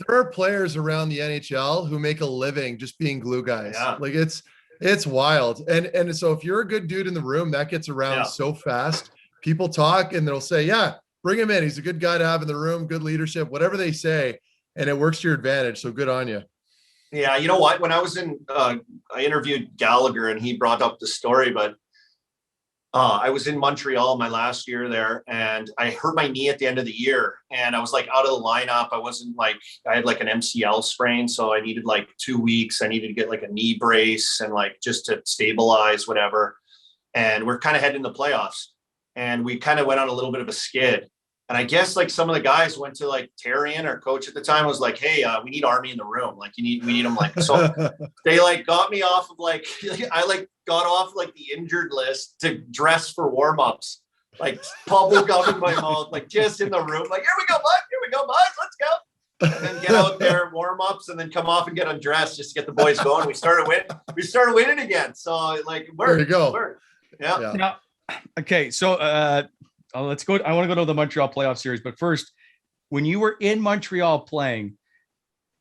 there are players around the NHL who make a living just being glue guys. Yeah. Like it's wild. And so if you're a good dude in the room, that gets around so fast. People talk and they'll say, yeah, bring him in. He's a good guy to have in the room, good leadership, whatever they say. And it works to your advantage. So good on you. Yeah. You know what? When I was I interviewed Gallagher and he brought up the story, but I was in Montreal my last year there and I hurt my knee at the end of the year and I was like out of the lineup. I had like an MCL sprain. So I needed like 2 weeks. I needed to get like a knee brace and like just to stabilize whatever. And we're kind of heading to the playoffs and we kind of went on a little bit of a skid. And I guess like some of the guys went to like Terrian, our coach at the time, was like, hey, we need Army in the room. Like we need them. Like, so they like got me off of like, I like got off like the injured list to dress for warm-ups, like bubble gum in my mouth, like just in the room. Like, here we go, bud, let's go. And then get out there, warm-ups, and then come off and get undressed just to get the boys going. We started winning again. So like, there you go. Yeah. Now, okay. So, let's go. I want to go to the Montreal playoff series, but first, when you were in Montreal playing,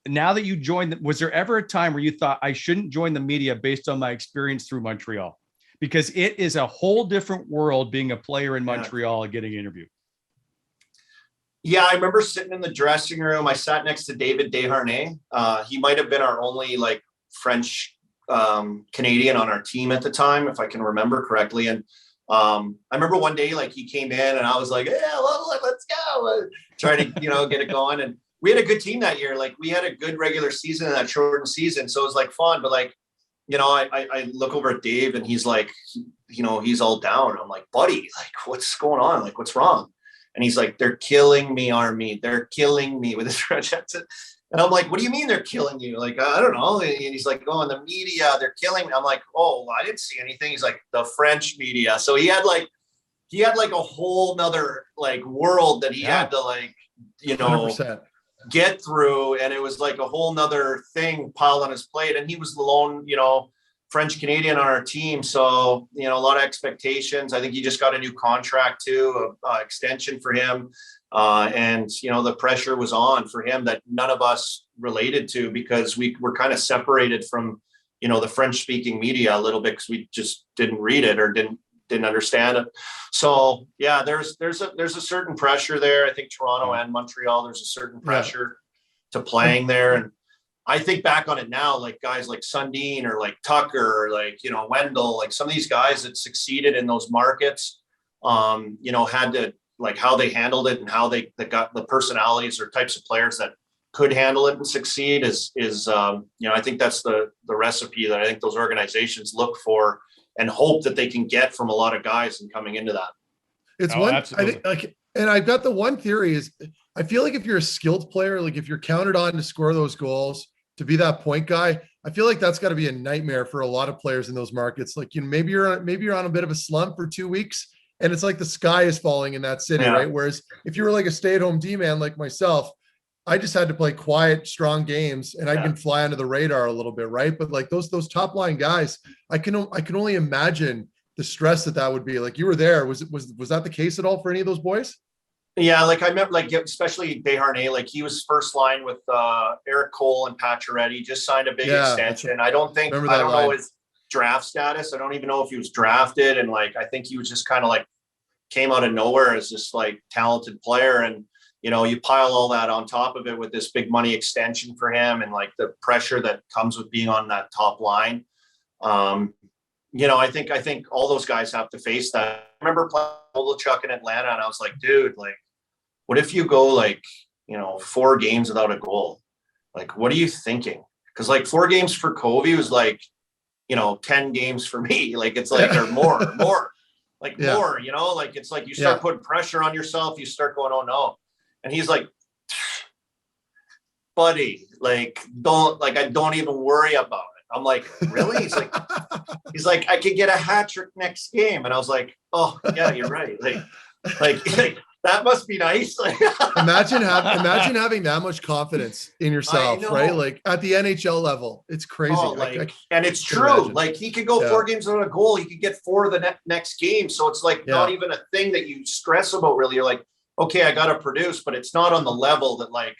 now that you joined, was there ever a time where you thought I shouldn't join the media based on my experience through Montreal? Because it is a whole different world being a player in Montreal and getting interviewed. Yeah, I remember sitting in the dressing room. I sat next to David Desharnais. He might have been our only like French Canadian on our team at the time, if I can remember correctly. And I remember one day, like he came in and I was like, yeah, let's go. Trying to, get it going. And we had a good team that year. Like we had a good regular season in that shortened season. So it was like fun, but like, I look over at Dave and he's like, he's all down. I'm like, buddy, like what's going on? Like, what's wrong? And he's like, they're killing me, Army. They're killing me with his French accent. And I'm like, what do you mean they're killing you? Like, I don't know. And he's like, oh, in the media, they're killing me. I'm like, oh, I didn't see anything. He's like, the French media. So he had like a whole nother like world that he had to like, 100%. get through. And it was like a whole nother thing piled on his plate. And he was the lone, French Canadian on our team. So, a lot of expectations. I think he just got a new contract too, extension for him. And the pressure was on for him that none of us related to because we were kind of separated from, the French speaking media a little bit because we just didn't read it or didn't understand it. So yeah, there's a certain pressure there. I think Toronto and Montreal, there's a certain pressure to playing there. And I think back on it now, like guys like Sundin or like Tucker or like, Wendell, like some of these guys that succeeded in those markets, had to, like how they handled it and how they got the personalities or types of players that could handle it and succeed is I think that's the recipe that I think those organizations look for and hope that they can get from a lot of guys and coming into that. It's absolutely. I think and I've got the one theory is I feel like if you're a skilled player, like if you're counted on to score those goals, to be that point guy, I feel like that's got to be a nightmare for a lot of players in those markets. Like, maybe you're on a bit of a slump for 2 weeks. And it's like the sky is falling in that city, right? Whereas if you were like a stay-at-home D-man like myself, I just had to play quiet, strong games, and I can fly under the radar a little bit, right? But like those top line guys, I can only imagine the stress that would be. Like you were there, was that the case at all for any of those boys? Yeah, like I remember, like especially Desharnais, like he was first line with Eric Cole and Pacioretty, just signed a big extension. I don't know his draft status. I don't even know if he was drafted. And like, I think he was just kind of like came out of nowhere as this like talented player. And, you pile all that on top of it with this big money extension for him and like the pressure that comes with being on that top line. I think all those guys have to face that. I remember playing Volchuk in Atlanta and I was like, dude, like, what if you go like, 4 games without a goal? Like, what are you thinking? Because like 4 games for Colby was like, 10 games for me. Like, it's like, or more, more, like it's like you start putting pressure on yourself. You start going, oh no. And he's like, buddy, like, I don't even worry about it. I'm like, really? He's like, I could get a hat trick next game. And I was like, oh yeah, you're right. Like that must be nice. Imagine having that much confidence in yourself, right? Like at the NHL level, it's crazy. Oh, and it's true. Imagine. Like he could go 4 games without a goal. He could get 4 the next game. So it's like not even a thing that you stress about really. You're like, okay, I got to produce, but it's not on the level that like,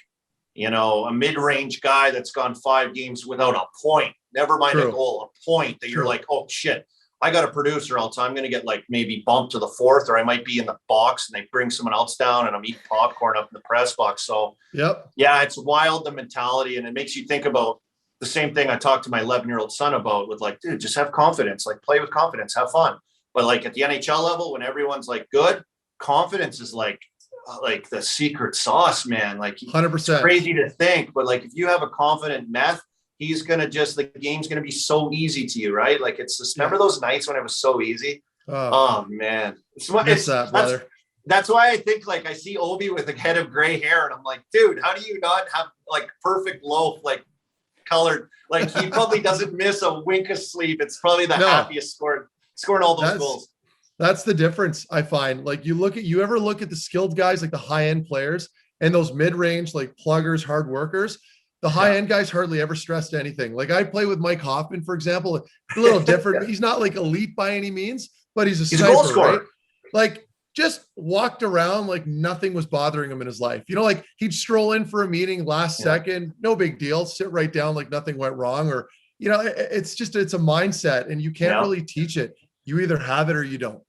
a mid-range guy that's gone 5 games without a point, never mind True. a goal, a point that True. you're like, oh shit, I got a producer else. I'm going to get like maybe bumped to the 4th, or I might be in the box and they bring someone else down and I'm eating popcorn up in the press box. So Yep. yeah, it's wild, the mentality. And it makes you think about the same thing I talked to my 11-year-old son about, with like, dude, just have confidence, like play with confidence, have fun. But like at the NHL level, when everyone's like good, confidence is like the secret sauce, man. Like 100%. crazy to think, but like if you have a confident Meth, he's gonna the game's gonna be so easy to you, right? Like it's just, remember those nights when it was so easy? Oh man, brother. That's why I think like I see Obi with a head of gray hair, and I'm like, dude, how do you not have like perfect loaf, like colored? Like he probably doesn't miss a wink of sleep. It's probably the happiest scoring all those goals. That's the difference, I find. Like you ever look at the skilled guys, like the high-end players, and those mid-range, like pluggers, hard workers, the high-end guys hardly ever stressed anything. Like I play with Mike Hoffman, for example, a little different. He's not like elite by any means, but he's a sniper, goal scorer. right? Like just walked around like nothing was bothering him in his life. Like he'd stroll in for a meeting last second, no big deal, sit right down like nothing went wrong. Or, it's a mindset, and you can't really teach it. You either have it or you don't.